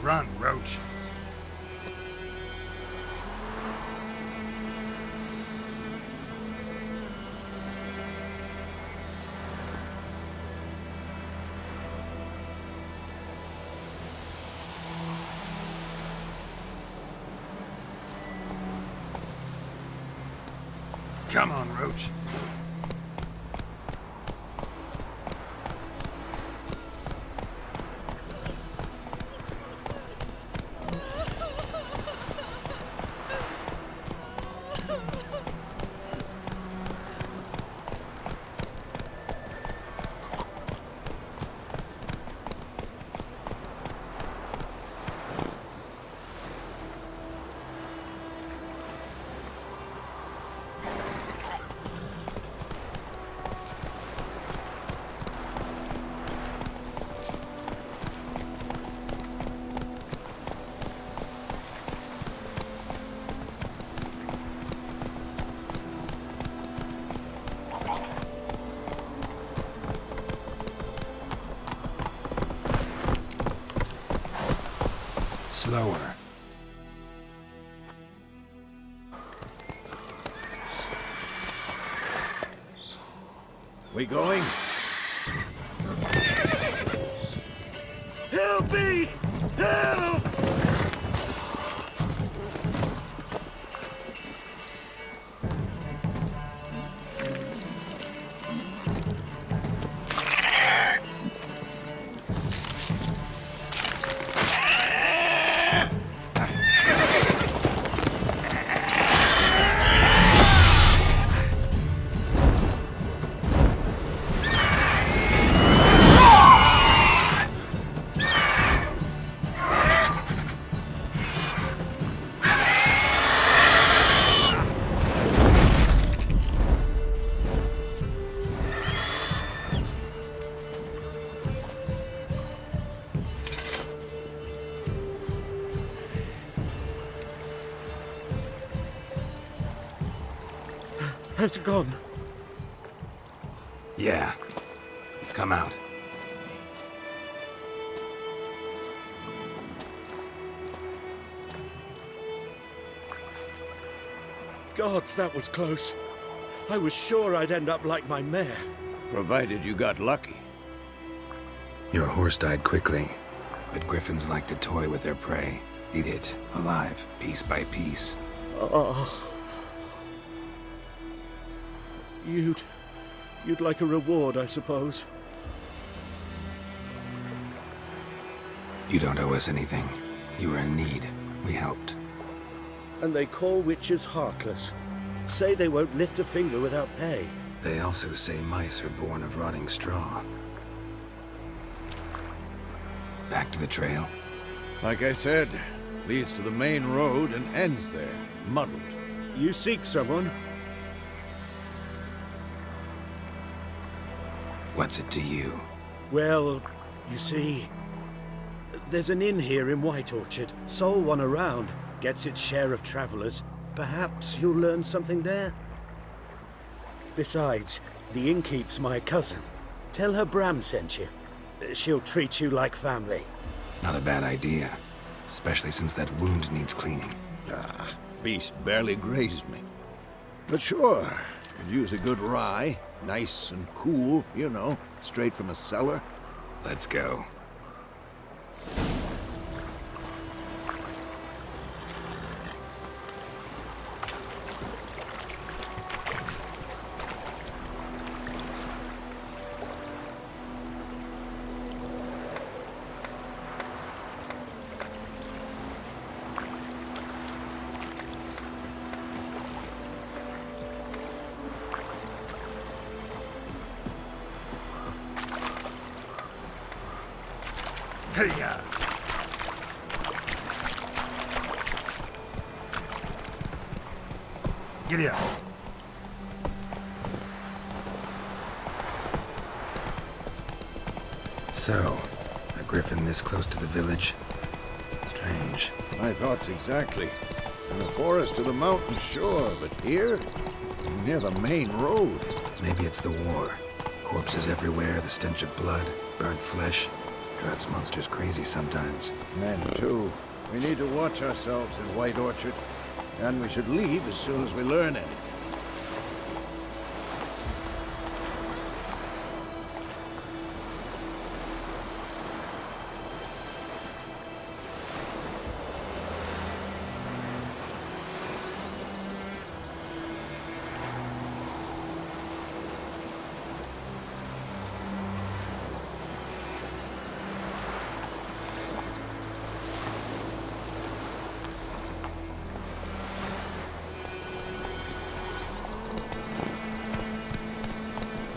Run, Roach. Come on, Roach. Slower. We going? Help me! Help! Has it gone? Yeah. Come out. Gods, that was close. I was sure I'd end up like my mare. Provided you got lucky. Your horse died quickly, but griffins like to toy with their prey. Eat it, alive, piece by piece. Oh. You'd like a reward, I suppose. You don't owe us anything. You were in need. We helped. And they call witches heartless. Say they won't lift a finger without pay. They also say mice are born of rotting straw. Back to the trail? Like I said, leads to the main road and ends there, muddled. You seek someone? What's it to you? Well, you see, there's an inn here in White Orchard. Sole one around. Gets its share of travelers. Perhaps you'll learn something there? Besides, the innkeep's my cousin. Tell her Bram sent you. She'll treat you like family. Not a bad idea. Especially since that wound needs cleaning. Beast barely grazed me. But sure, could use a good rye. Nice and cool, you know, straight from a cellar. Let's go. Hey-ya! Giddy up. So, a griffin this close to the village? Strange. My thoughts exactly. In the forest or the mountains, sure, but here? Near the main road. Maybe it's the war. Corpses everywhere, the stench of blood, burnt flesh. Drives monsters crazy sometimes. Men, too. We need to watch ourselves in White Orchard. And we should leave as soon as we learn anything.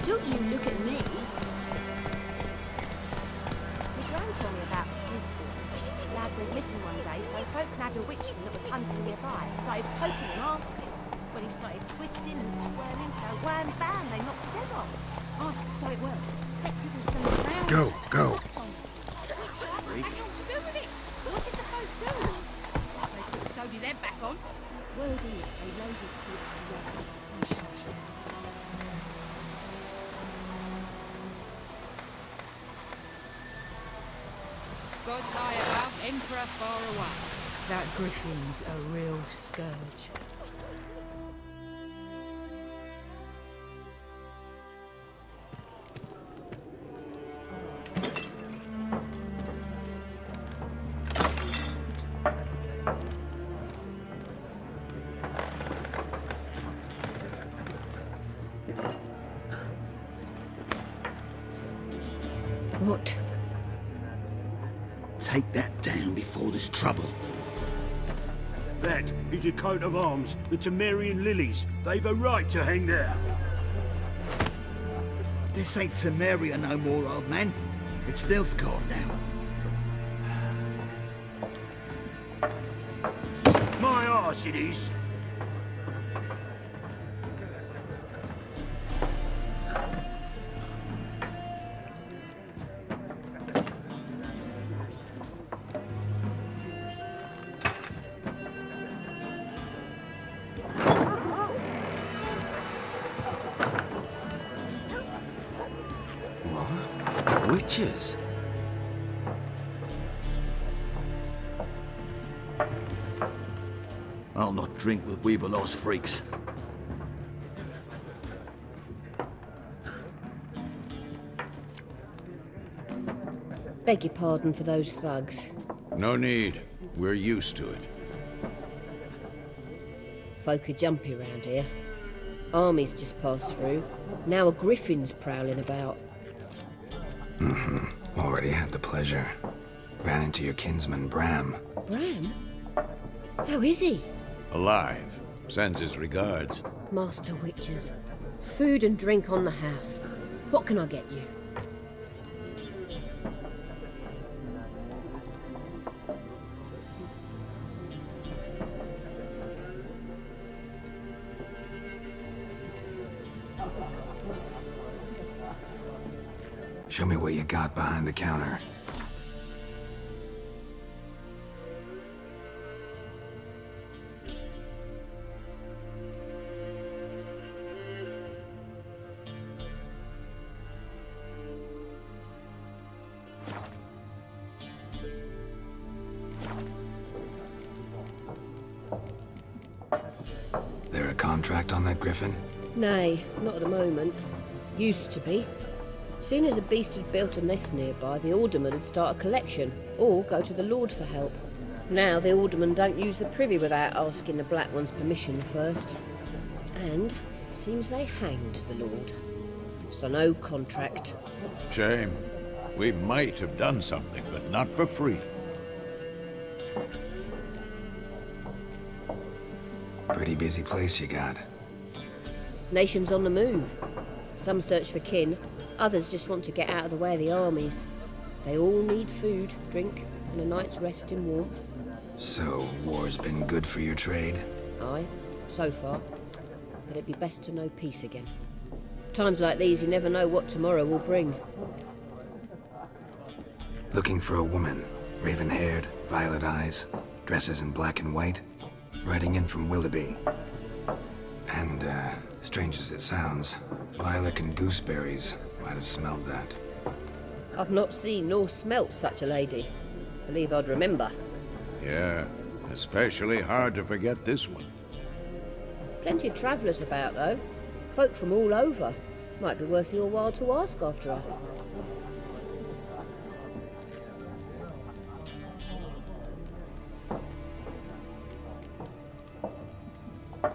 Don't you look at me. My gran told me about Smithsburg. Lad went missing one day, so folk nagged a witchman that was hunting nearby. Started poking and asking. When he started twisting and squirming, so wham bam, they knocked his head off. Oh, so it worked. Except it was some brown. Go, go. Sucked on. Which had nothing to do with it. What did the folk do? They put the soldier's head back on. Word is, they laid his corpse to rest. God high above, emperor far away. That griffin's a real scourge. What? Take that down before there's trouble. That is a coat of arms, the Temerian lilies. They've a right to hang there. This ain't Temeria no more, old man. It's Nilfgaard now. My arse it is. What? Witches? I'll not drink with Weaver-lost freaks. Beg your pardon for those thugs. No need. We're used to it. Folk are jumpy around here. Armies just passed through. Now a griffin's prowling about. Already had the pleasure. Ran into your kinsman, Bram. Bram? How is he? Alive. Sends his regards. Master Witches. Food and drink on the house. What can I get you? Show me what you got behind the counter. There a contract on that griffin? Nay, not at the moment. Used to be. Soon as a beast had built a nest nearby, the alderman would start a collection, or go to the Lord for help. Now the alderman don't use the privy without asking the Black One's permission first. And seems they hanged the Lord. So no contract. Shame. We might have done something, but not for free. Pretty busy place you got. Nations on the move. Some search for kin, others just want to get out of the way of the armies. They all need food, drink, and a night's rest in warmth. So, war's been good for your trade? Aye, so far. But it'd be best to know peace again. Times like these, you never know what tomorrow will bring. Looking for a woman. Raven-haired, violet eyes, dresses in black and white. Riding in from Willoughby. And, strange as it sounds, lilac and gooseberries might have smelled that. I've not seen nor smelt such a lady. Believe I'd remember. Yeah, especially hard to forget this one. Plenty of travellers about, though. Folk from all over. Might be worth your while to ask after her.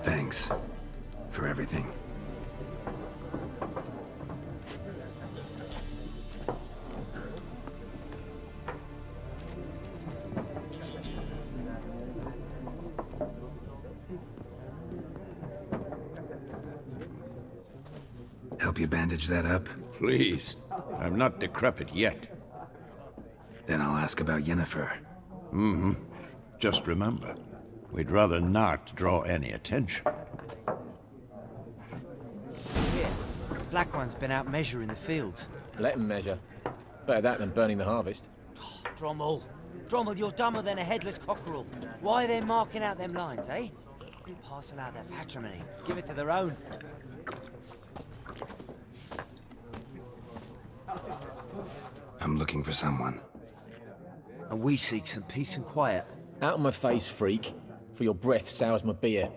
Thanks for everything. Help you bandage that up? Please. I'm not decrepit yet. Then I'll ask about Yennefer. Just remember, we'd rather not draw any attention. Here, Black One's been out measuring the fields. Let him measure. Better that than burning the harvest. Drommel. Drommel, you're dumber than a headless cockerel. Why are they marking out them lines, eh? Passing out their patrimony. Give it to their own. I'm looking for someone. And we seek some peace and quiet. Out of my face, freak. For your breath sours my beer.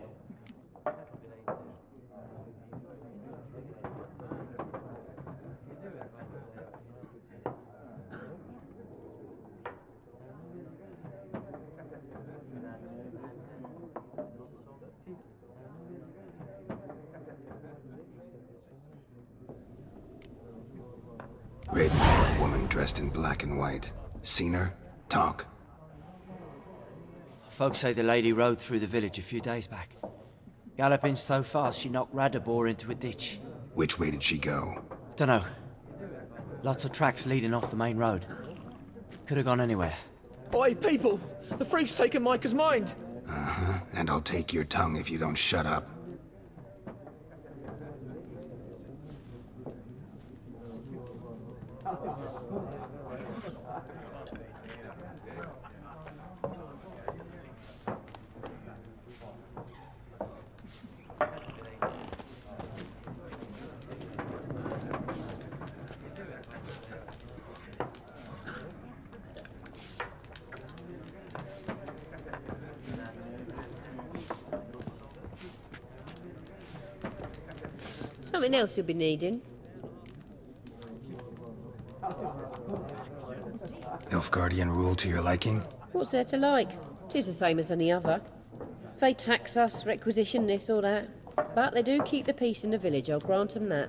Raven-haired woman dressed in black and white. Seen her? Talk. Folks say the lady rode through the village a few days back. Galloping so fast she knocked Radabor into a ditch. Which way did she go? Dunno. Lots of tracks leading off the main road. Could have gone anywhere. Oi, people! The freak's taken Micah's mind! Uh-huh. And I'll take your tongue if you don't shut up. Something else you'll be needing. Nilfgaardian rule to your liking? What's there to like? 'Tis the same as any other. They tax us, requisition this or that. But they do keep the peace in the village, I'll grant 'em that.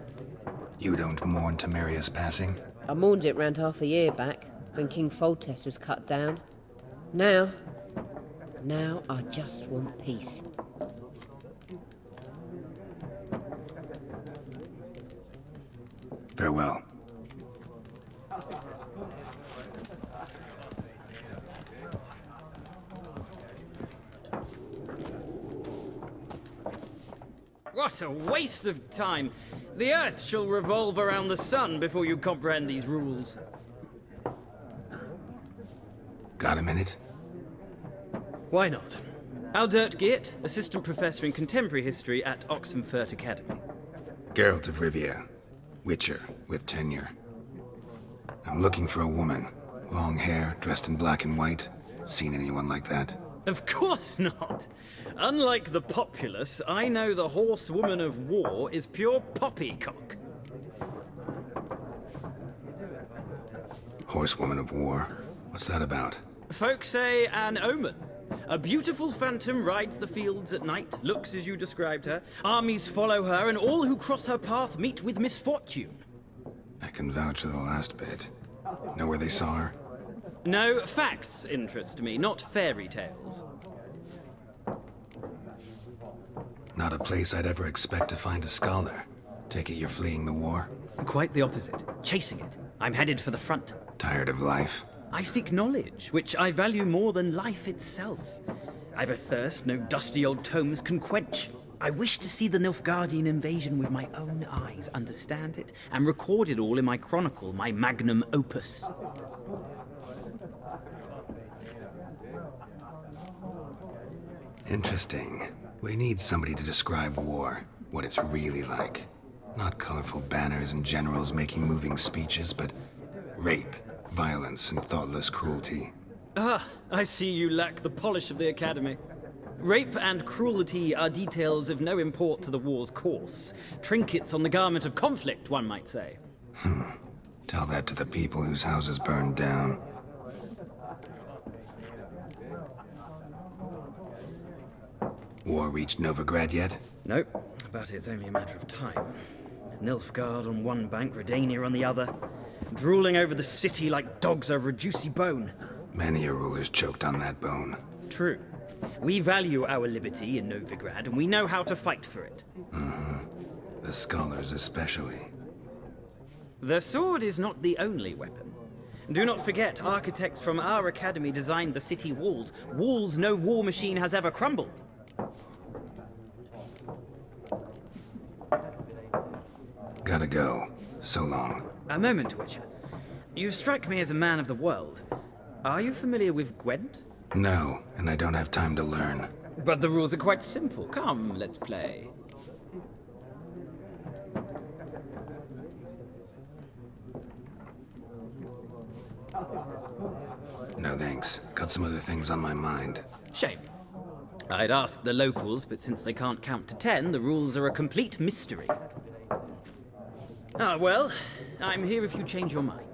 You don't mourn Temeria's passing? I mourned it round half a year back, when King Foltest was cut down. Now I just want peace. Farewell. What a waste of time! The Earth shall revolve around the sun before you comprehend these rules. Got a minute? Why not? Aldert Geert, Assistant Professor in Contemporary History at Oxenfurt Academy. Geralt of Rivia. Witcher, with tenure. I'm looking for a woman. Long hair, dressed in black and white. Seen anyone like that? Of course not! Unlike the populace, I know the horsewoman of war is pure poppycock. Horsewoman of war? What's that about? Folk say an omen. A beautiful phantom rides the fields at night, looks as you described her. Armies follow her, and all who cross her path meet with misfortune. I can vouch for the last bit. Know where they saw her? No, facts interest me, not fairy tales. Not a place I'd ever expect to find a scholar. Take it you're fleeing the war? Quite the opposite. Chasing it. I'm headed for the front. Tired of life? I seek knowledge, which I value more than life itself. I've a thirst no dusty old tomes can quench. I wish to see the Nilfgaardian invasion with my own eyes, understand it, and record it all in my chronicle, my magnum opus. Interesting. We need somebody to describe war, what it's really like. Not colorful banners and generals making moving speeches, but rape, violence, and thoughtless cruelty. Ah, I see you lack the polish of the Academy. Rape and cruelty are details of no import to the war's course. Trinkets on the garment of conflict, one might say. Tell that to the people whose houses burned down. War reached Novigrad yet? Nope, but it's only a matter of time. Nilfgaard on one bank, Redania on the other. Drooling over the city like dogs over a juicy bone. Many a ruler's choked on that bone. True. We value our liberty in Novigrad, and we know how to fight for it. The scholars especially. The sword is not the only weapon. Do not forget, architects from our academy designed the city walls. Walls no war machine has ever crumbled. Gotta go. So long. A moment, Witcher. You strike me as a man of the world. Are you familiar with Gwent? No, and I don't have time to learn. But the rules are quite simple. Come, let's play. No thanks. Got some other things on my mind. Shame. I'd ask the locals, but since they can't count to 10, the rules are a complete mystery. Ah, well, I'm here if you change your mind.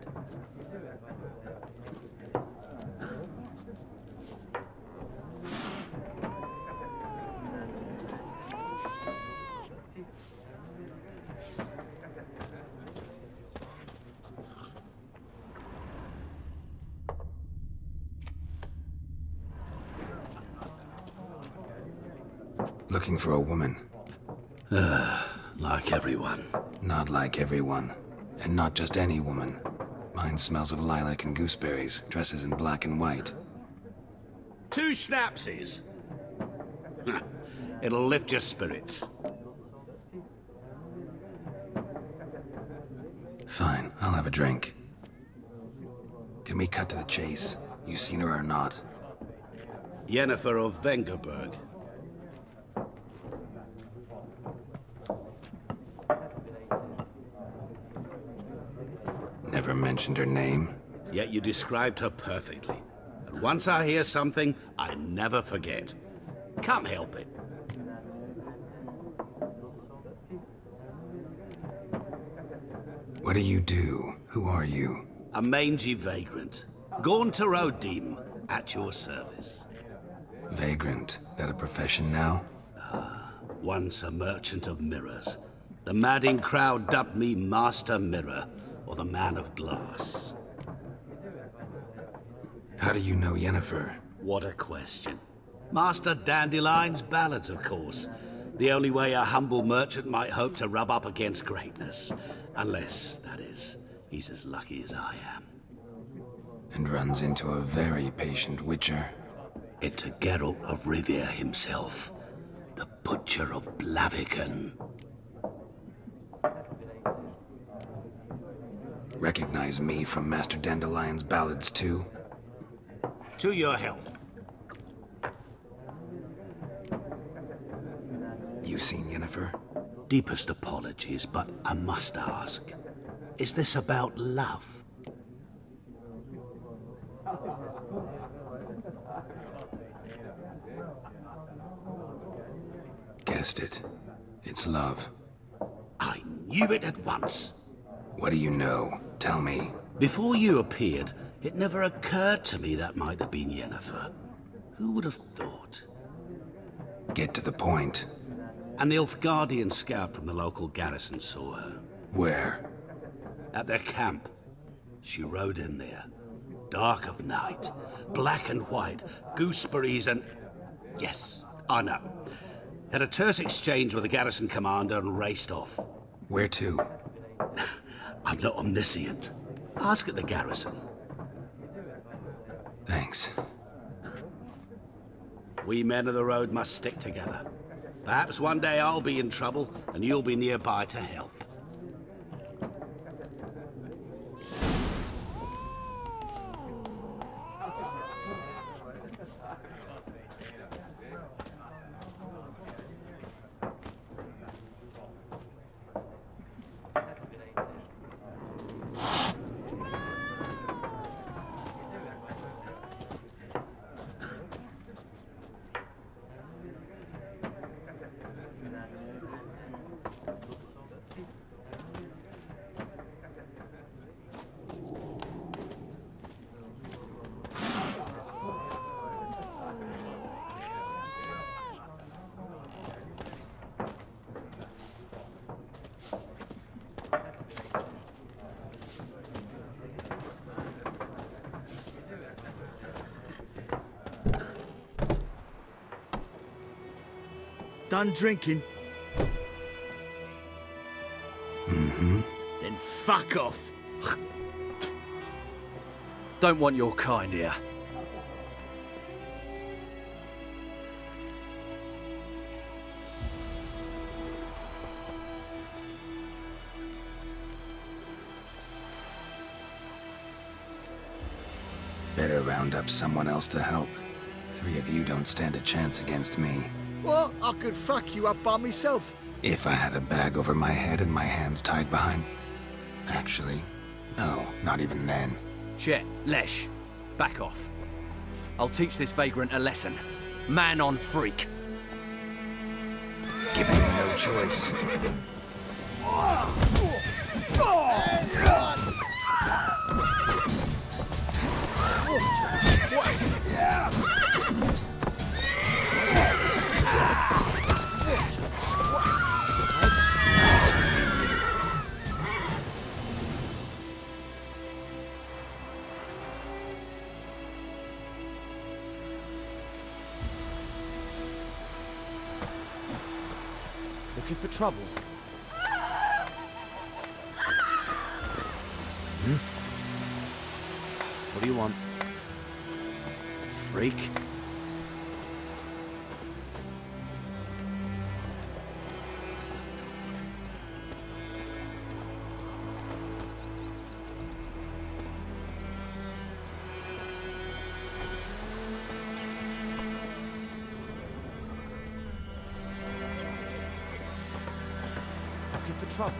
Looking for a woman. Like everyone. Not like everyone. And not just any woman. Mine smells of lilac and gooseberries, dresses in black and white. 2 schnapsies. It'll lift your spirits. Fine, I'll have a drink. Can we cut to the chase? You seen her or not? Yennefer of Vengerberg. Never mentioned her name. Yet you described her perfectly. And once I hear something, I never forget. Can't help it. What do you do? Who are you? A mangy vagrant. Gaunter Odim, at your service. Vagrant. That a profession now? Once a merchant of mirrors. The madding crowd dubbed me Master Mirror, or the Man of Glass. How do you know Yennefer? What a question. Master Dandelion's ballads, of course. The only way a humble merchant might hope to rub up against greatness. Unless, that is, he's as lucky as I am. And runs into a very patient witcher. It's a Geralt of Rivia himself. The Butcher of Blaviken. Recognize me from Master Dandelion's ballads too? To your health. You seen Yennefer? Deepest apologies, but I must ask. Is this about love? Guessed it. It's love. I knew it at once. What do you know? Tell me. Before you appeared, it never occurred to me that might have been Yennefer. Who would have thought? Get to the point. An Nilfgaardian scout from the local garrison saw her. Where? At their camp. She rode in there. Dark of night. Black and white. Gooseberries and... Yes, I know. Had a terse exchange with the garrison commander and raced off. Where to? I'm not omniscient. Ask at the garrison. Thanks. We men of the road must stick together. Perhaps one day I'll be in trouble and you'll be nearby to help. Done drinking? Mm-hmm. Then fuck off. Don't want your kind here. Better round up someone else to help. 3 of you don't stand a chance against me. Well, I could fuck you up by myself. If I had a bag over my head and my hands tied behind... Actually, no, not even then. Chet, Lesh, back off. I'll teach this vagrant a lesson. Man on freak. Giving me no choice. Looking for trouble? What do you want? Freak? Looking for trouble?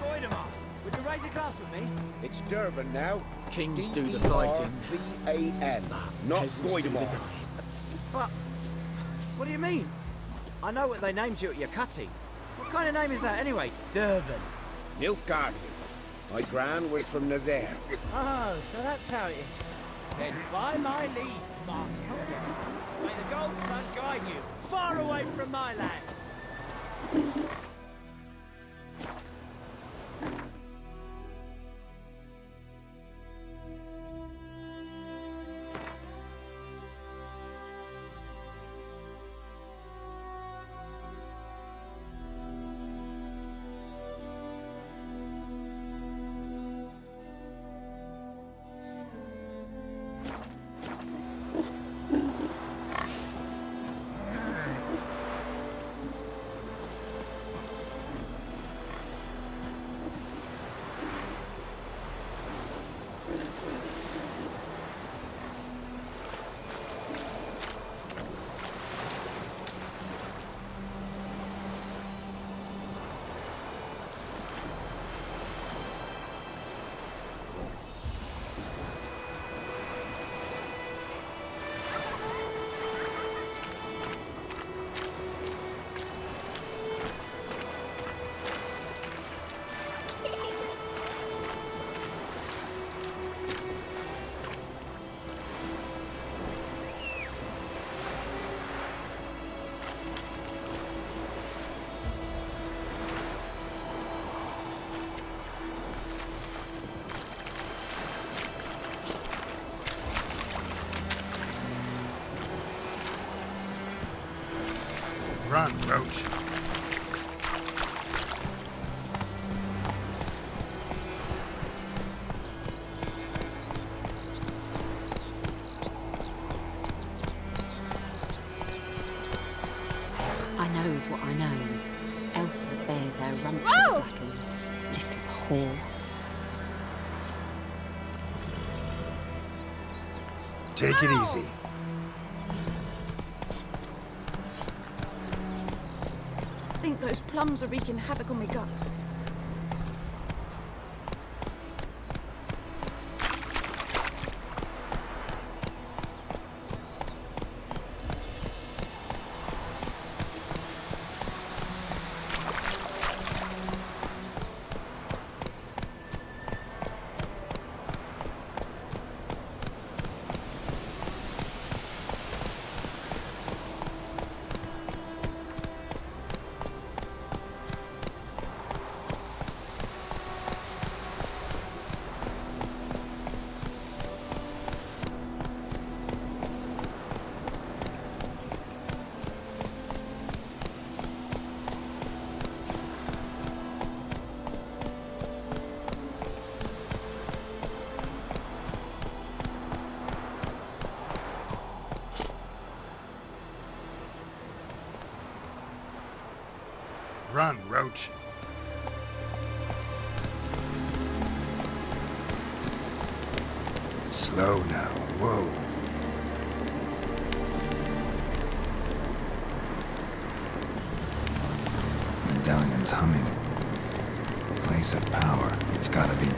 Goidemar, would you raise a glass with me? It's Durban now. Kings do the fighting. D-E-R-V-A-N. Not Peasants do the Goidemar. dying. But, what do you mean? I know what they named you at your cutting. What kind of name is that anyway? Durban. Nilfgaardian. My gran was from Nazaire. Oh, so that's how it is. Then by my leave, master. May the gold sun guide you far away from my land. Run, Roach. I knows what I knows. Elsa bears her rump for Whoa! the Blackens. Little whore. Take it easy. I think those plums are wreaking havoc on my gut. Run, Roach. Slow now. Whoa. Medallion's humming. Place of power. It's gotta be.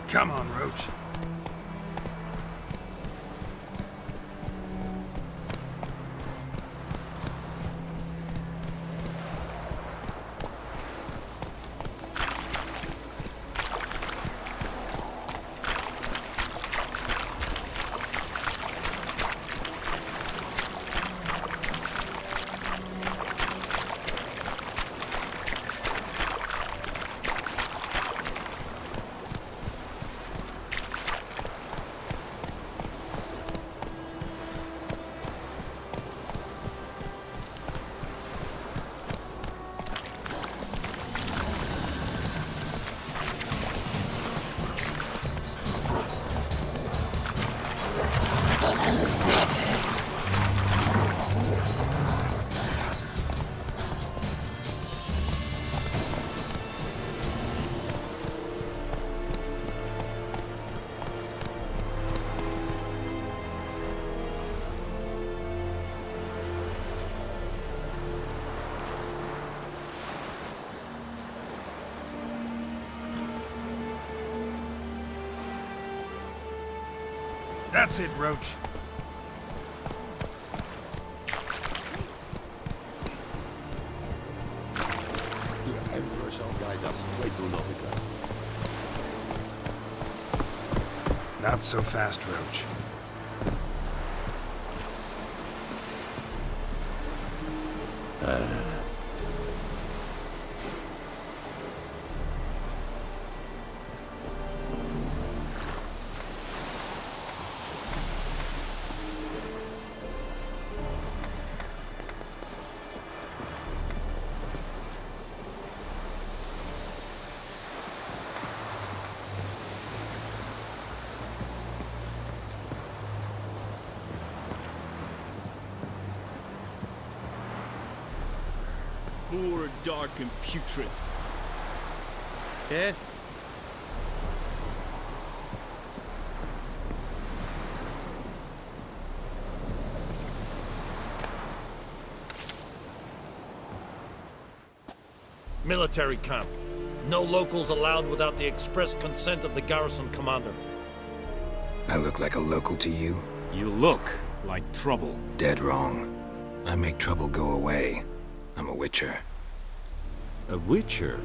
Come on, Roach. That's it, Roach. The Emperor shall guide us straight to Novigrad. Not so fast, Roach. Poor, dark, and putrid. Yeah? Military camp. No locals allowed without the express consent of the garrison commander. I look like a local to you? You look like trouble. Dead wrong. I make trouble go away. I'm a witcher. A witcher?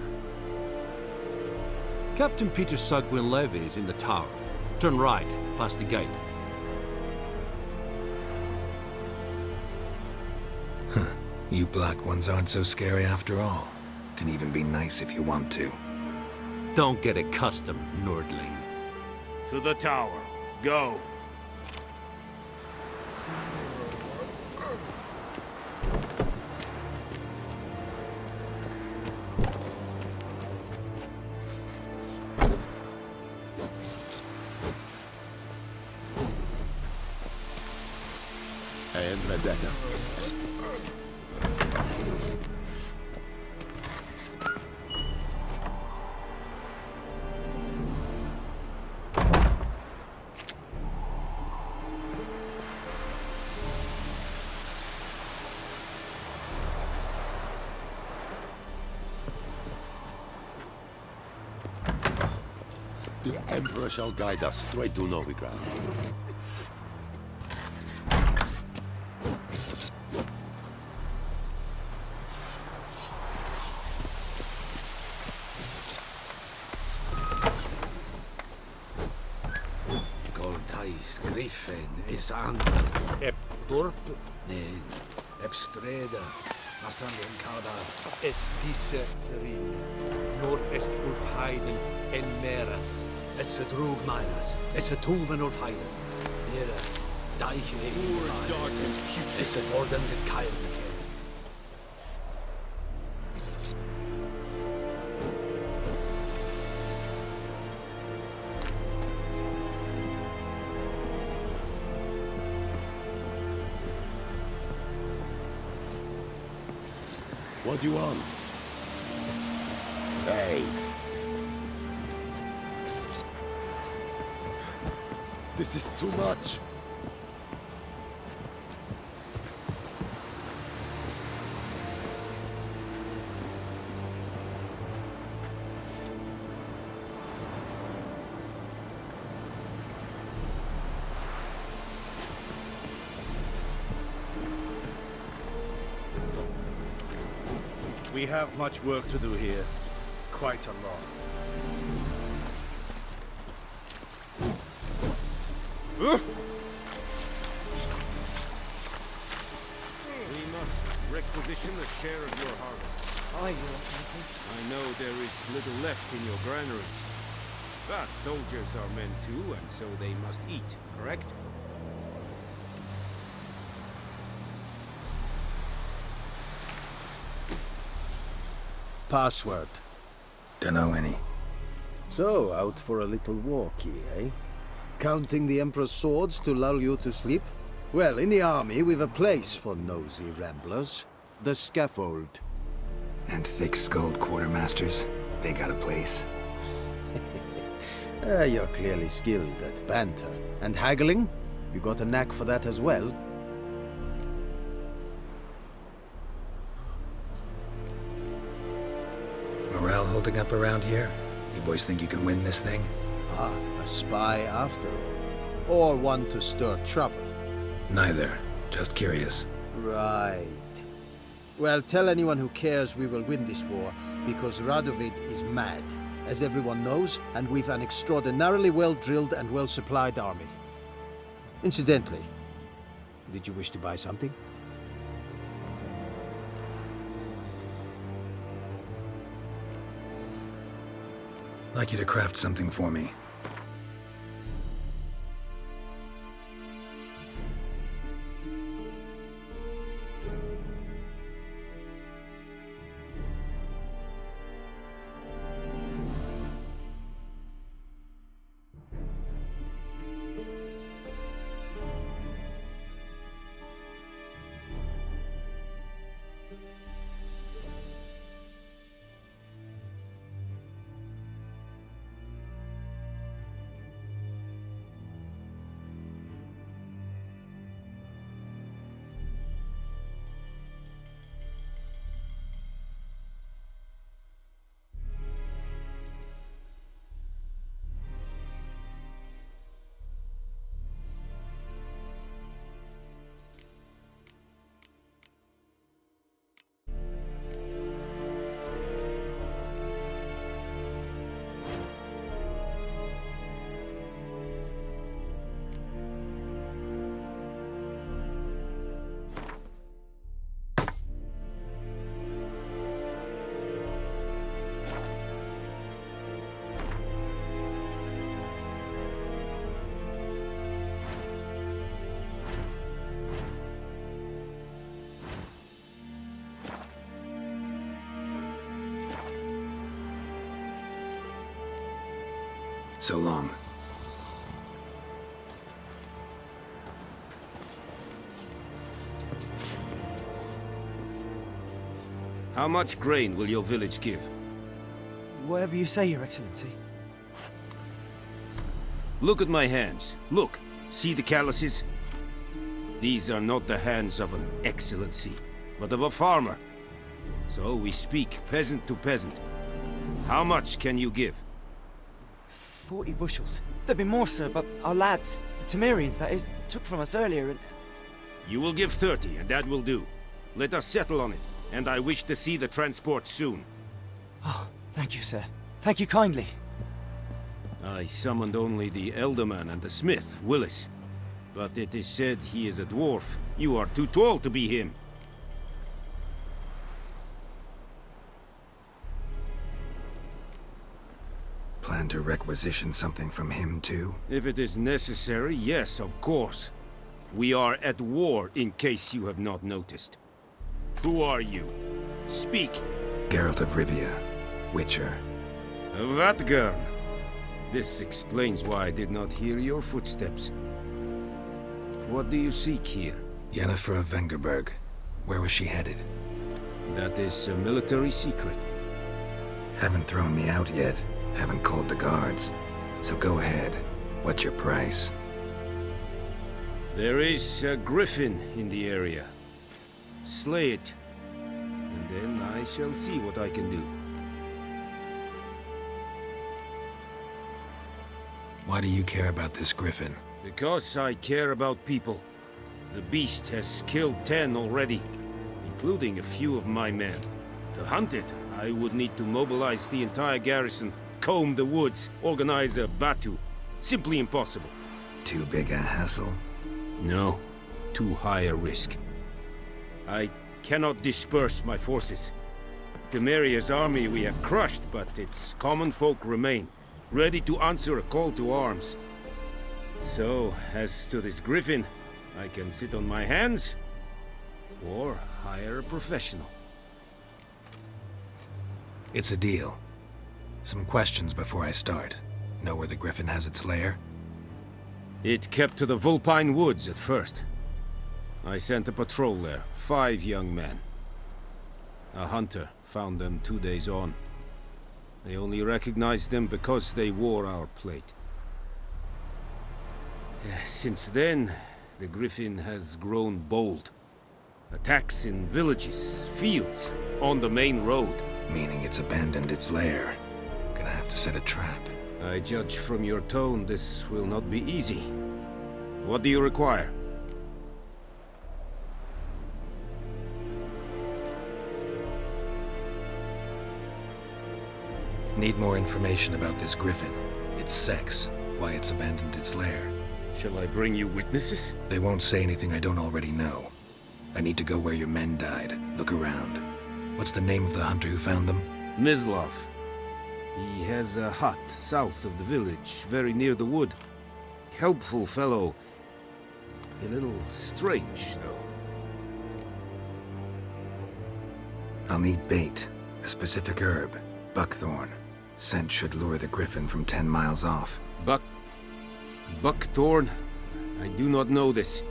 Captain Peter Sugwin Levy is in the tower. Turn right, past the gate. Huh. You black ones aren't so scary after all. Can even be nice if you want to. Don't get accustomed, Nordling. To the tower. Go. And Vendetta. The Emperor shall guide us straight to Novigrad. Goltais Griffin is an Ep Dorp, Ned, Epstreda, Marsandian Kada. es diese Ring. Nor est Ulfheiden en Meras. Es drug Meiras, es Tuven of Heiden. Nere, Deichen Poor, dark, and putrid. Es Orden the Kyle What do you want? Hey. This is too much. We have much work to do here. Quite a lot. We must requisition a share of your harvest. Aye, Your Excellency. I know there is little left in your granaries. But soldiers are men too, and so they must eat, correct? Password. Dunno any. So, out for a little walk here, eh? Counting the Emperor's swords to lull you to sleep? Well, in the army, we've a place for nosy ramblers. The scaffold. And thick-skulled quartermasters, they got a place. You're clearly skilled at banter. And haggling? You got a knack for that as well? Morale holding up around here? You boys think you can win this thing? Ah, a spy after all. or want to stir trouble? Neither. Just curious. Right. Well, tell anyone who cares we will win this war, because Radovid is mad, as everyone knows, and we've an extraordinarily well-drilled and well-supplied army. Incidentally, did you wish to buy something? I'd like you to craft something for me. So long. How much grain will your village give? Whatever you say, Your Excellency. Look at my hands. Look. See the calluses? These are not the hands of an excellency, but of a farmer. So we speak peasant to peasant. How much can you give? 40 bushels. There'd be more, sir, but our lads, the Temerians, that is, took from us earlier and... You will give 30, and that will do. Let us settle on it, and I wish to see the transport soon. Oh, thank you, sir. Thank you kindly. I summoned only the Elderman and the smith, Willis. But it is said he is a dwarf. You are too tall to be him. Plan to requisition something from him, too? If it is necessary, yes, of course. We are at war, in case you have not noticed. Who are you? Speak. Geralt of Rivia, Witcher. Vatgern. This explains why I did not hear your footsteps. What do you seek here? Yennefer of Vengerberg. Where was she headed? That is a military secret. Haven't thrown me out yet. Haven't called the guards. So go ahead. What's your price? There is a griffin in the area. Slay it. And then I shall see what I can do. Why do you care about this griffin? Because I care about people. The beast has killed 10 already, including a few of my men. To hunt it, I would need to mobilize the entire garrison, comb the woods, organize a batu. Simply impossible. Too big a hassle? No. Too high a risk. I cannot disperse my forces. Temeria's army we have crushed, but its common folk remain, ready to answer a call to arms. So, as to this griffin, I can sit on my hands, or hire a professional. It's a deal. Some questions before I start. Know where the griffin has its lair? It kept to the Vulpine Woods at first. I sent a patrol there, 5 young men. A hunter found them 2 days on. They only recognized them because they wore our plate. Since then, the griffin has grown bold. Attacks in villages, fields, on the main road. Meaning it's abandoned its lair. Gonna have to set a trap. I judge from your tone this will not be easy. What do you require? Need more information about this griffin. Its sex, why it's abandoned its lair. Shall I bring you witnesses? They won't say anything I don't already know. I need to go where your men died. Look around. What's the name of the hunter who found them? Mislav. He has a hut south of the village, very near the wood. Helpful fellow. A little strange, though. I'll need bait. A specific herb. Buckthorn. Scent should lure the griffin from 10 miles off. Buckthorn? I do not know this.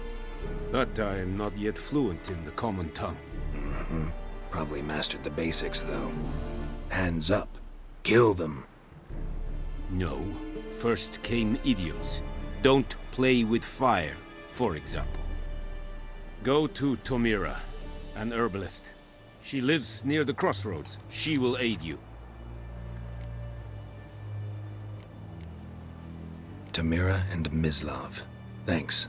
But I am not yet fluent in the common tongue. Mm-hmm. Probably mastered the basics, though. Hands up. Kill them. No. First came idioms. Don't play with fire, for example. Go to Tomira, an herbalist. She lives near the crossroads. She will aid you. Tomira and Mislav. Thanks.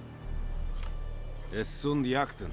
Es sund jakten.